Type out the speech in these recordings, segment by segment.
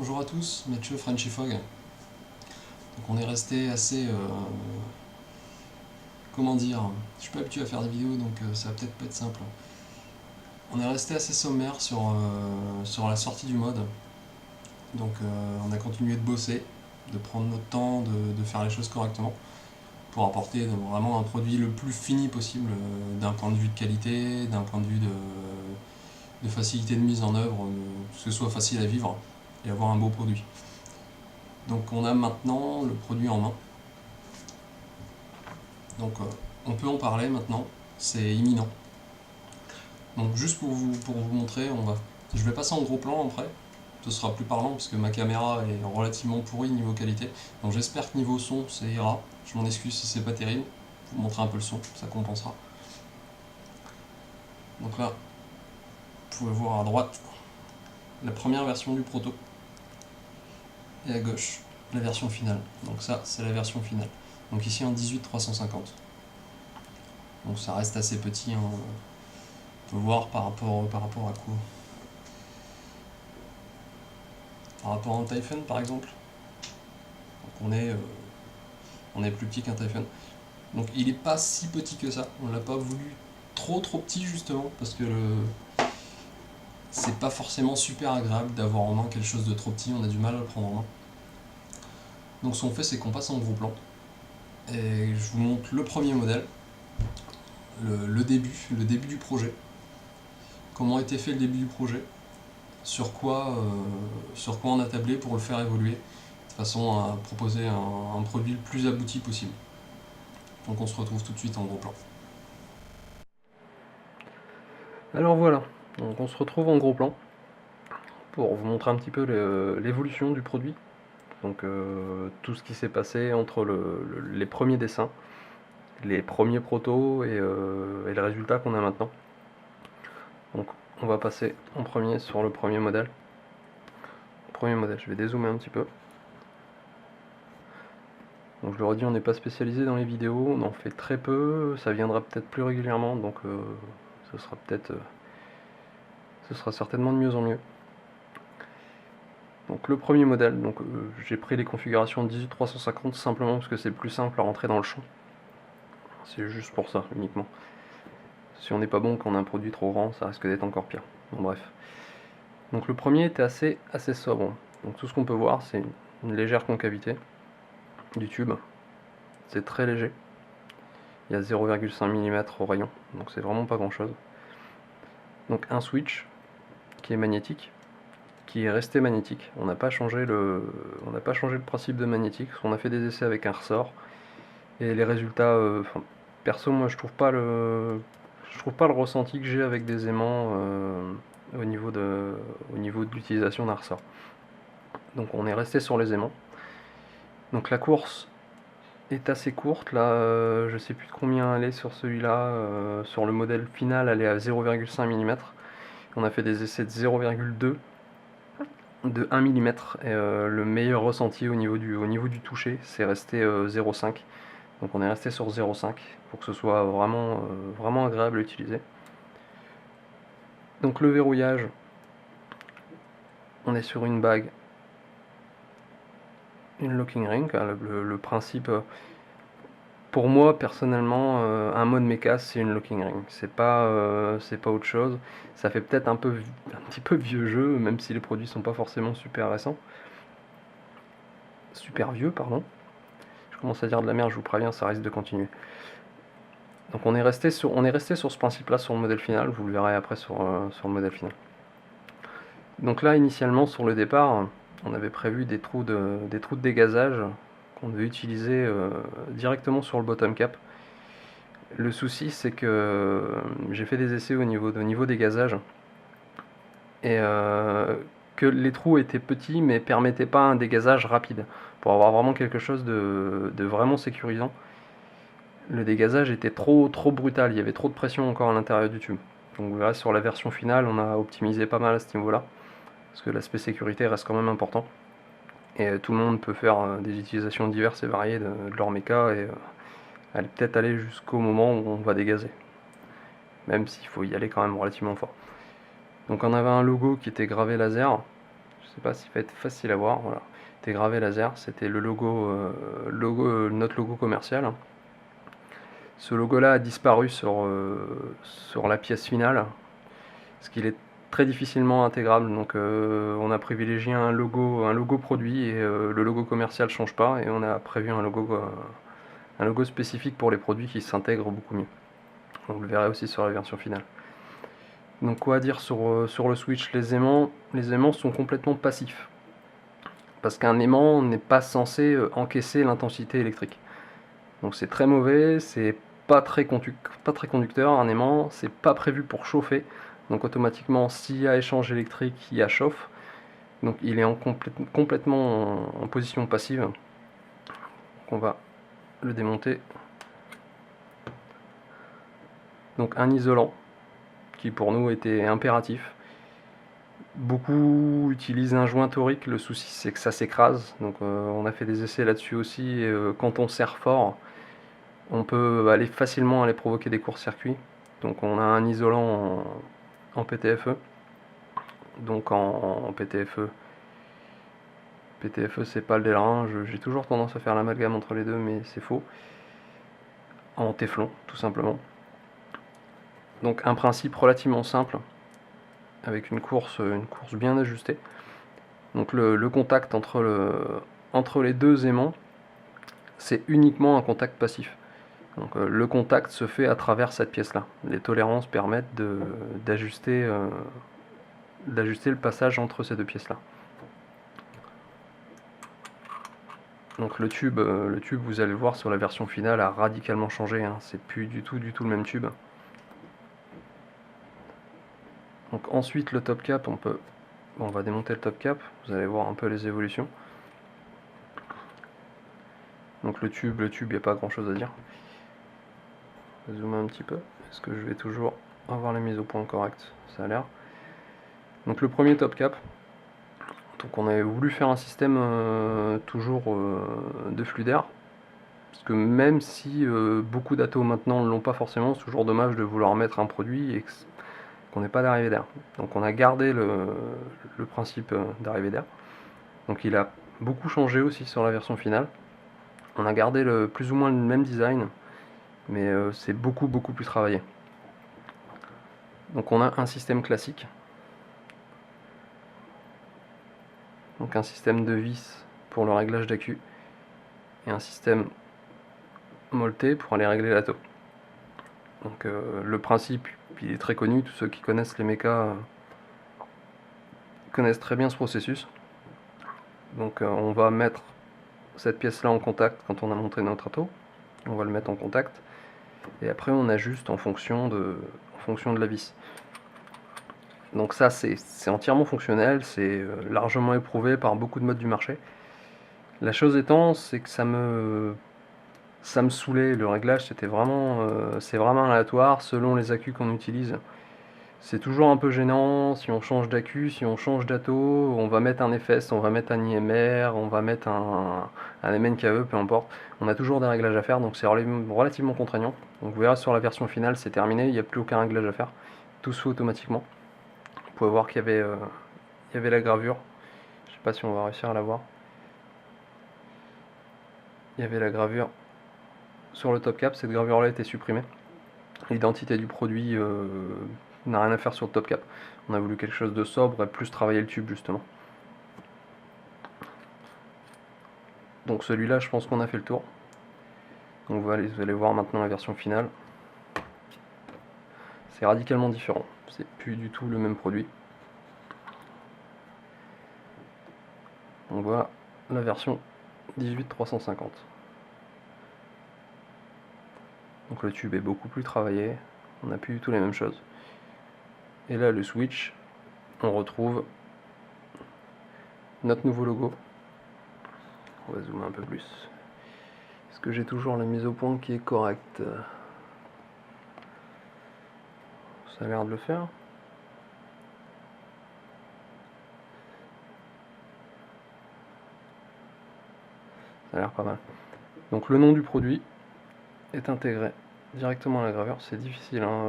Bonjour à tous, Mathieu Frenchy Fog. Donc on est resté assez... comment dire. Je suis pas habitué à faire des vidéos donc ça va peut-être pas être simple. On est resté assez sommaire sur la sortie du mode. Donc on a continué de bosser, de prendre notre temps, de faire les choses correctement pour apporter vraiment un produit le plus fini possible d'un point de vue de qualité, d'un point de vue de facilité de mise en œuvre, que ce soit facile à vivre et avoir un beau produit. Donc on a maintenant le produit en main. Donc on peut en parler maintenant, c'est imminent. Donc juste pour vous montrer, je vais passer en gros plan après, ce sera plus parlant parce que ma caméra est relativement pourrie niveau qualité. Donc j'espère que niveau son ça ira, je m'en excuse si c'est pas terrible, je vous montrer un peu le son, ça compensera. Donc là, vous pouvez voir à droite la première version du proto et à gauche la version finale. Donc ça c'est la version finale. Donc ici en 18-350. Donc ça reste assez petit, hein. On peut voir par rapport à quoi? Par rapport à un Typhon par exemple. Donc on est plus petit qu'un Typhon. Donc il est pas si petit que ça. On l'a pas voulu trop petit justement parce que c'est pas forcément super agréable d'avoir en main quelque chose de trop petit. On a du mal à le prendre en main. Donc ce qu'on fait c'est qu'on passe en gros plan et je vous montre le premier modèle, le début du projet. Comment a été fait le début du projet, sur quoi on a tablé pour le faire évoluer, de façon à proposer un produit le plus abouti possible. Donc on se retrouve tout de suite en gros plan. Alors voilà, donc on se retrouve en gros plan pour vous montrer un petit peu l'évolution du produit. Donc tout ce qui s'est passé entre les premiers dessins, les premiers protos et le résultat qu'on a maintenant. Donc on va passer en premier sur le premier modèle. Je vais dézoomer un petit peu. Donc je leur ai dit, on n'est pas spécialisé dans les vidéos, on en fait très peu, ça viendra peut-être plus régulièrement, donc ce sera certainement de mieux en mieux. Donc le premier modèle, j'ai pris les configurations 18-350 simplement parce que c'est plus simple à rentrer dans le champ. C'est juste pour ça uniquement. Si on n'est pas bon, qu'on a un produit trop grand, ça risque d'être encore pire. Bon, bref. Donc le premier était assez sobre. Donc tout ce qu'on peut voir, c'est une légère concavité du tube. C'est très léger. Il y a 0,5 mm au rayon, donc c'est vraiment pas grand chose. Donc un switch qui est magnétique, qui est resté magnétique. On n'a pas changé le principe de magnétique, parce qu'on a fait des essais avec un ressort, et les résultats, perso, moi je trouve pas le ressenti que j'ai avec des aimants au niveau de l'utilisation d'un ressort. Donc on est resté sur les aimants. Donc la course est assez courte, là je sais plus de combien elle est sur celui-là, sur le modèle final elle est à 0,5 mm. On a fait des essais de 0,2, de 1 mm, et le meilleur ressenti au niveau du toucher c'est resté 0,5. Donc on est resté sur 0,5 pour que ce soit vraiment agréable à utiliser. Donc le verrouillage, on est sur une bague, une locking ring, le principe, pour moi personnellement, un mode mecha c'est une locking ring, c'est pas autre chose. Ça fait peut-être un petit peu vieux jeu, même si les produits sont pas forcément super récents. Super vieux, pardon. Je commence à dire de la merde, je vous préviens, ça risque de continuer. Donc on est resté sur ce principe-là sur le modèle final, vous le verrez après sur le modèle final. Donc là, initialement, sur le départ, on avait prévu des trous de dégazage qu'on devait utiliser directement sur le bottom cap. Le souci, c'est que j'ai fait des essais au niveau dégazage et que les trous étaient petits mais permettaient pas un dégazage rapide. Pour avoir vraiment quelque chose de vraiment sécurisant, le dégazage était trop brutal, il y avait trop de pression encore à l'intérieur du tube. Donc vous verrez sur la version finale, on a optimisé pas mal à ce niveau-là, parce que l'aspect sécurité reste quand même important. Et tout le monde peut faire des utilisations diverses et variées de leur méca et peut-être aller jusqu'au moment où on va dégazer. Même s'il faut y aller quand même relativement fort. Donc on avait un logo qui était gravé laser, sais pas s'il va être facile à voir, voilà. C'était gravé laser, c'était le logo, notre logo commercial. Ce logo-là a disparu sur la pièce finale, parce qu'il est très difficilement intégrable, donc on a privilégié un logo produit, et le logo commercial ne change pas, et on a prévu un logo spécifique pour les produits qui s'intègrent beaucoup mieux. Vous le verrez aussi sur la version finale. Donc quoi dire sur le switch? Les aimants sont complètement passifs, parce qu'un aimant n'est pas censé encaisser l'intensité électrique. Donc c'est très mauvais, c'est pas très conducteur. Un aimant, c'est pas prévu pour chauffer, donc automatiquement s'il y a échange électrique, il y a chauffe, donc il est complètement en position passive. Donc on va le démonter. Donc un isolant qui pour nous était impératif. Beaucoup utilisent un joint torique, le souci c'est que ça s'écrase, donc on a fait des essais là-dessus aussi, et quand on serre fort, on peut facilement aller provoquer des courts-circuits. Donc on a un isolant en PTFE, donc en PTFE. PTFE c'est pas le Delrin, j'ai toujours tendance à faire l'amalgame entre les deux, mais c'est faux. En téflon, tout simplement. Donc un principe relativement simple, avec une course bien ajustée. Donc le contact entre les deux aimants, c'est uniquement un contact passif. Donc le contact se fait à travers cette pièce-là. Les tolérances permettent d'ajuster le passage entre ces deux pièces-là. Donc le tube, vous allez le voir sur la version finale, a radicalement changé, hein. C'est plus du tout le même tube. Donc ensuite le top cap, on va démonter le top cap, vous allez voir un peu les évolutions. Donc le tube, il n'y a pas grand chose à dire. Je vais zoomer un petit peu. Est-ce que je vais toujours avoir la mise au point correcte? Ça a l'air. Donc le premier top cap. Donc on avait voulu faire un système toujours de flux d'air. Parce que même si beaucoup d'atos maintenant ne l'ont pas forcément, c'est toujours dommage de vouloir mettre un produit et qu'on n'ait pas d'arrivée d'air. Donc on a gardé le principe d'arrivée d'air. Donc il a beaucoup changé aussi sur la version finale. On a gardé plus ou moins le même design, mais c'est beaucoup plus travaillé. Donc on a un système classique, donc un système de vis pour le réglage d'accu, et un système molleté pour aller régler l'atto. Donc le principe, il est très connu, tous ceux qui connaissent les mechas connaissent très bien ce processus. Donc on va mettre cette pièce là en contact quand on a monté notre atto, on va le mettre en contact, et après on ajuste en fonction de la vis. Donc ça c'est entièrement fonctionnel, c'est largement éprouvé par beaucoup de modes du marché. La chose étant, c'est que ça me saoulait, le réglage c'est vraiment aléatoire selon les accus qu'on utilise. C'est toujours un peu gênant, si on change d'accu, si on change d'atto, on va mettre un FS, on va mettre un IMR, on va mettre un MNKE, peu importe. On a toujours des réglages à faire, donc c'est relativement contraignant. Donc vous verrez sur la version finale, c'est terminé, il n'y a plus aucun réglage à faire. Tout se fait automatiquement. Vous pouvez voir qu'il y avait la gravure. Je sais pas si on va réussir à la voir. Il y avait la gravure sur le top cap, cette gravure là a été supprimée. L'identité du produit n'a rien à faire sur le top cap. On a voulu quelque chose de sobre et plus travailler le tube justement. Donc celui-là, je pense qu'on a fait le tour. Donc vous allez voir maintenant la version finale. C'est radicalement différent. C'est plus du tout le même produit. On voit la version 18350. Donc le tube est beaucoup plus travaillé. On n'a plus du tout les mêmes choses. Et là, le switch, on retrouve notre nouveau logo. On va zoomer un peu plus. Est-ce que j'ai toujours la mise au point qui est correcte? Ça a l'air de le faire. Ça a l'air pas mal. Donc le nom du produit est intégré directement à la gravure. C'est difficile, hein.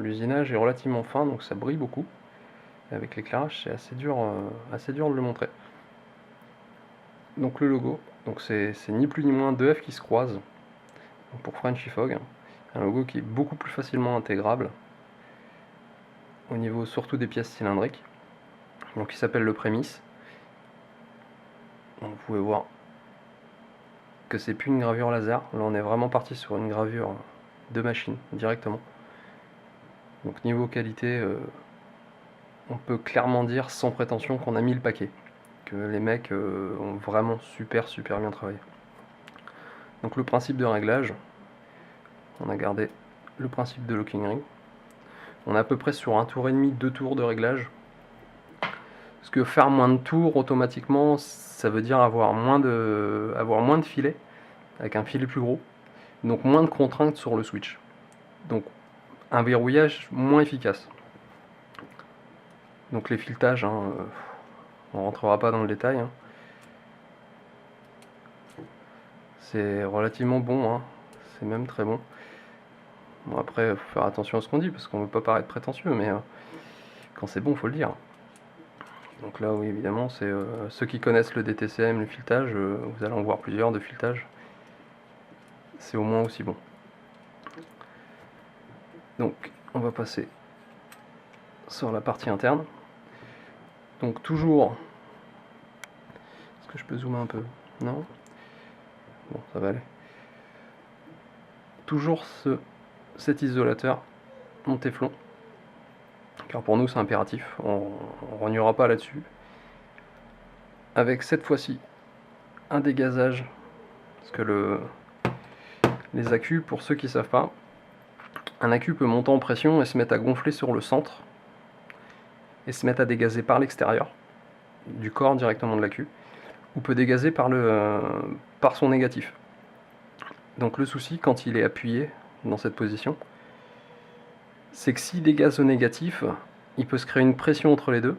L'usinage est relativement fin, donc ça brille beaucoup. Et avec l'éclairage, c'est assez dur de le montrer. Donc le logo, donc c'est ni plus ni moins deux F qui se croisent pour Frenchy Fog. Un logo qui est beaucoup plus facilement intégrable au niveau surtout des pièces cylindriques. Donc il s'appelle le prémisse. Donc, vous pouvez voir que c'est plus une gravure laser. Là on est vraiment parti sur une gravure de machine directement. Donc niveau qualité, on peut clairement dire sans prétention qu'on a mis le paquet. Que les mecs ont vraiment super bien travaillé. Donc le principe de réglage, on a gardé le principe de locking ring. On est à peu près sur un tour et demi, 2 tours de réglage. Parce que faire moins de tours automatiquement, ça veut dire avoir moins de filets, avec un filet plus gros, donc moins de contraintes sur le switch. Donc un verrouillage moins efficace. Donc les filetages, on rentrera pas dans le détail. C'est relativement bon, c'est même très bon. Bon, après, il faut faire attention à ce qu'on dit, parce qu'on ne veut pas paraître prétentieux, mais quand c'est bon, il faut le dire. Donc là, oui, évidemment, c'est ceux qui connaissent le DTCM, le filetage, vous allez en voir plusieurs de filetage. C'est au moins aussi bon. Donc, on va passer sur la partie interne. Donc toujours... Est-ce que je peux zoomer un peu? Non? Bon, ça va aller. Toujours cet isolateur en téflon. Car pour nous, c'est impératif. On ne rognera pas là-dessus. Avec cette fois-ci un dégazage. Parce que les accus, pour ceux qui ne savent pas, un accu peut monter en pression et se mettre à gonfler sur le centre et se mettre à dégazer par l'extérieur du corps directement de l'accu, ou peut dégazer par son négatif. Donc le souci quand il est appuyé dans cette position, c'est que s'il dégaze au négatif, il peut se créer une pression entre les deux,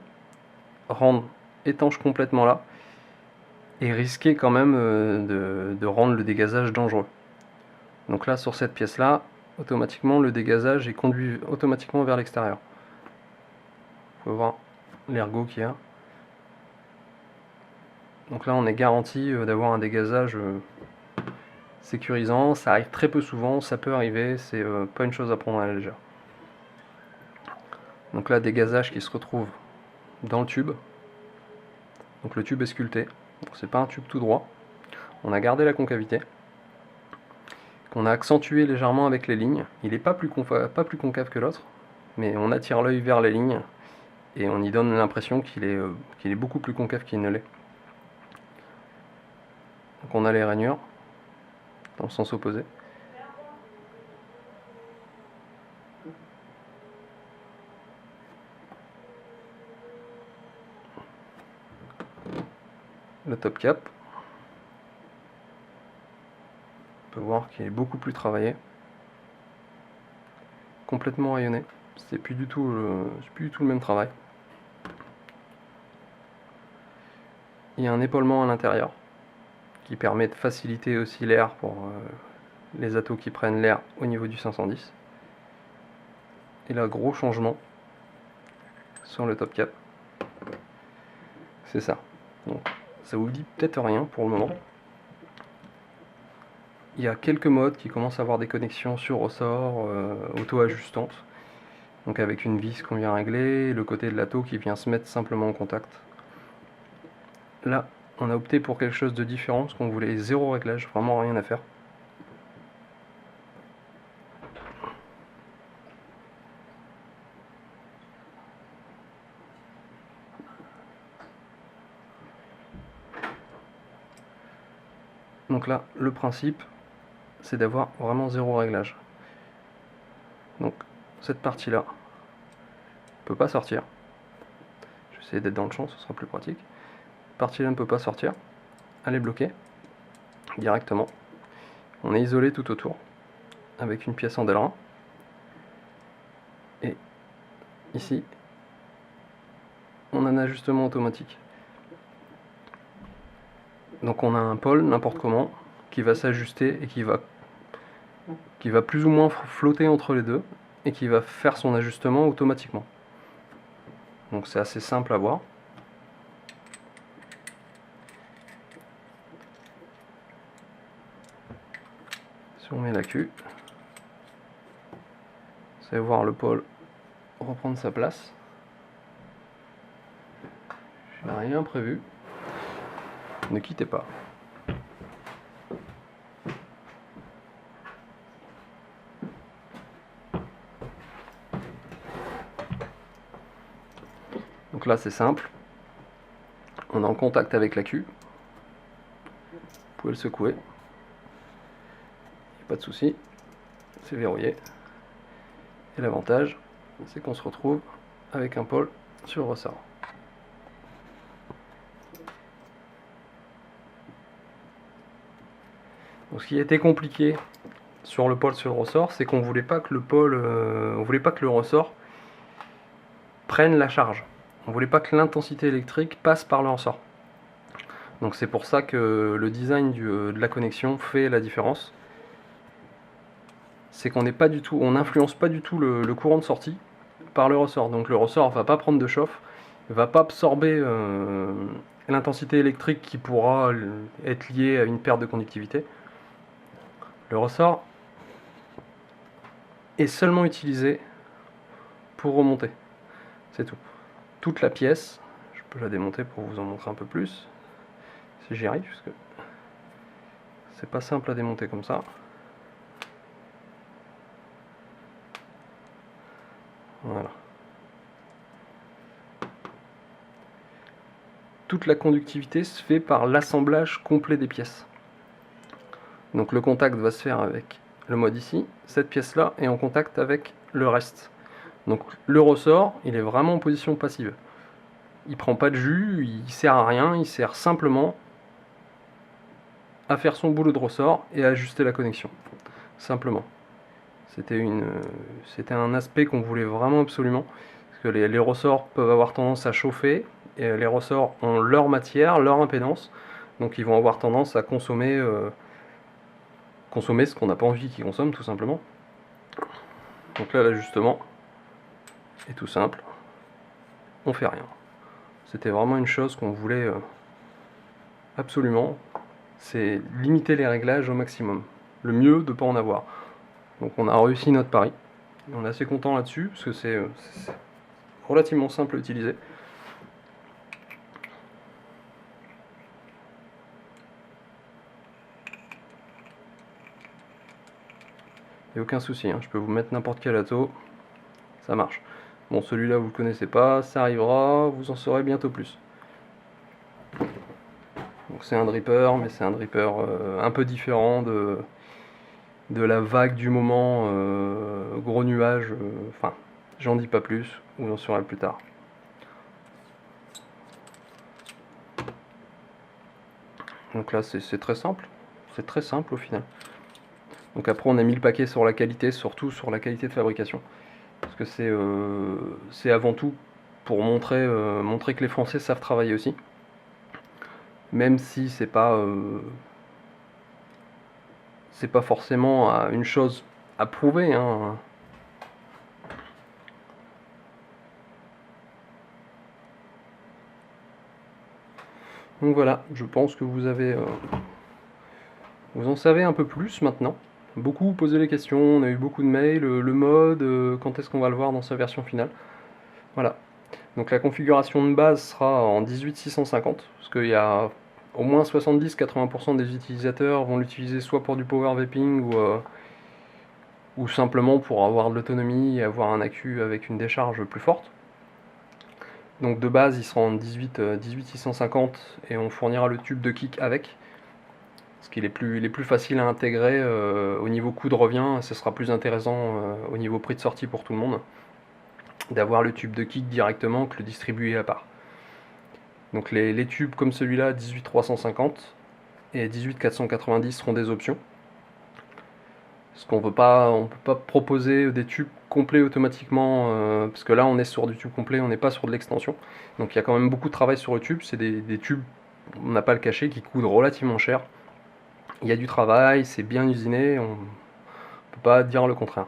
rendre étanche complètement là, et risquer quand même de rendre le dégazage dangereux. Donc là, sur cette pièce-là, automatiquement, le dégazage est conduit automatiquement vers l'extérieur. Vous pouvez voir l'ergot qu'il y a. Donc là, on est garanti d'avoir un dégazage sécurisant. Ça arrive très peu souvent, ça peut arriver, c'est pas une chose à prendre à la légère. Donc là, dégazage qui se retrouve dans le tube. Donc le tube est sculpté. C'est pas un tube tout droit. On a gardé la concavité, qu'on a accentué légèrement avec les lignes. Il n'est pas plus concave que l'autre, mais on attire l'œil vers les lignes et on y donne l'impression qu'il est beaucoup plus concave qu'il ne l'est. Donc on a les rainures dans le sens opposé. Le top cap, on peut voir qu'il est beaucoup plus travaillé, complètement rayonné. C'est plus du tout le même travail. Il y a un épaulement à l'intérieur qui permet de faciliter aussi l'air pour les atos qui prennent l'air au niveau du 510. Et là, gros changement sur le top cap, c'est ça. Donc, ça vous dit peut-être rien pour le moment. Il y a quelques modes qui commencent à avoir des connexions sur ressort auto-ajustantes. Donc avec une vis qu'on vient régler, le côté de l'atto qui vient se mettre simplement en contact. Là, on a opté pour quelque chose de différent parce qu'on voulait zéro réglage, vraiment rien à faire. Donc là, le principe, c'est d'avoir vraiment zéro réglage. Donc cette partie-là ne peut pas sortir. Je vais essayer d'être dans le champ, ce sera plus pratique. Cette partie-là ne peut pas sortir. Elle est bloquée directement. On est isolé tout autour avec une pièce en Delrin. Et ici, on a un ajustement automatique. Donc on a un pôle, n'importe comment, qui va s'ajuster et qui va plus ou moins flotter entre les deux et qui va faire son ajustement automatiquement. donc c'est assez simple à voir. Si on met la queue, vous allez voir le pôle reprendre sa place. Je n'ai rien prévu. Ne quittez pas. Donc là c'est simple. On est en contact avec la queue. Vous pouvez le secouer. Pas de souci. C'est verrouillé. Et l'avantage, c'est qu'on se retrouve avec un pôle sur le ressort. Donc, ce qui a été compliqué sur le pôle sur le ressort, c'est qu'on voulait pas que le ressort prenne la charge. On voulait pas que l'intensité électrique passe par le ressort. Donc c'est pour ça que le design de la connexion fait la différence. C'est qu'on n'influence pas du tout le courant de sortie par le ressort. Donc le ressort va pas prendre de chauffe, va pas absorber l'intensité électrique qui pourra être liée à une perte de conductivité. Le ressort est seulement utilisé pour remonter. C'est tout. Toute la pièce, je peux la démonter pour vous en montrer un peu plus, si j'y arrive, parce que c'est pas simple à démonter comme ça. Voilà. Toute la conductivité se fait par l'assemblage complet des pièces. Donc le contact va se faire avec le mode ici, cette pièce là est en contact avec le reste. Donc le ressort, il est vraiment en position passive. Il prend pas de jus, il sert à rien, il sert simplement à faire son boulot de ressort et à ajuster la connexion. Simplement. C'était un aspect qu'on voulait vraiment absolument, parce que les ressorts peuvent avoir tendance à chauffer, et les ressorts ont leur matière, leur impédance, donc ils vont avoir tendance à consommer ce qu'on n'a pas envie qu'ils consomment, tout simplement. Donc là, l'ajustement est tout simple, on fait rien. C'était vraiment une chose qu'on voulait absolument, c'est limiter les réglages au maximum. Le mieux de ne pas en avoir. Donc on a réussi notre pari. On est assez content là-dessus, parce que c'est relativement simple à utiliser. Il n'y a aucun souci, hein. Je peux vous mettre n'importe quel ato, ça marche. Bon, celui-là vous ne le connaissez pas, ça arrivera, vous en saurez bientôt plus. Donc c'est un dripper, mais c'est un dripper un peu différent de la vague du moment, gros nuage, enfin, j'en dis pas plus, vous en saurez plus tard. Donc là c'est très simple au final. Donc après on a mis le paquet sur la qualité, surtout sur la qualité de fabrication. Parce que c'est avant tout pour montrer que les Français savent travailler aussi. Même si c'est pas forcément une chose à prouver, hein. Donc voilà, je pense que vous en savez un peu plus maintenant. Beaucoup posé les questions, on a eu beaucoup de mails, le mode, quand est-ce qu'on va le voir dans sa version finale. Voilà. Donc la configuration de base sera en 18650, parce qu'il y a au moins 70-80% des utilisateurs vont l'utiliser soit pour du power vaping ou simplement pour avoir de l'autonomie et avoir un accu avec une décharge plus forte. Donc de base il sera en 18650 et on fournira le tube de kick avec. Parce qu'il est plus facile à intégrer au niveau coût de revient, ce sera plus intéressant au niveau prix de sortie pour tout le monde d'avoir le tube de kick directement que le distribuer à part. Donc les tubes comme celui-là, 18350 et 18490 seront des options. Parce qu'on peut pas proposer des tubes complets automatiquement, parce que là on est sur du tube complet, on n'est pas sur de l'extension. Donc il y a quand même beaucoup de travail sur le tube, c'est des tubes, on n'a pas le cacher, qui coûtent relativement cher. Il y a du travail, c'est bien usiné, on ne peut pas dire le contraire.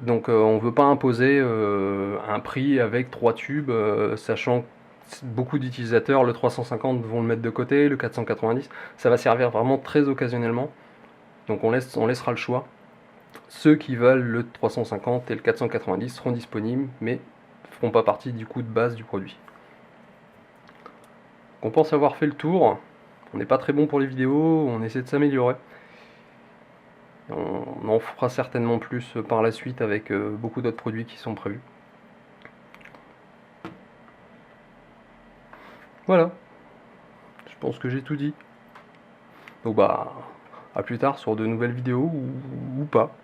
Donc on ne veut pas imposer un prix avec 3 tubes, sachant que beaucoup d'utilisateurs, le 350 vont le mettre de côté, le 490, ça va servir vraiment très occasionnellement. Donc on laissera le choix. Ceux qui veulent le 350 et le 490 seront disponibles, mais ne feront pas partie du coût de base du produit. On pense avoir fait le tour. On n'est pas très bon pour les vidéos, on essaie de s'améliorer. On en fera certainement plus par la suite avec beaucoup d'autres produits qui sont prévus. Voilà, je pense que j'ai tout dit. Donc bah, à plus tard sur de nouvelles vidéos ou pas.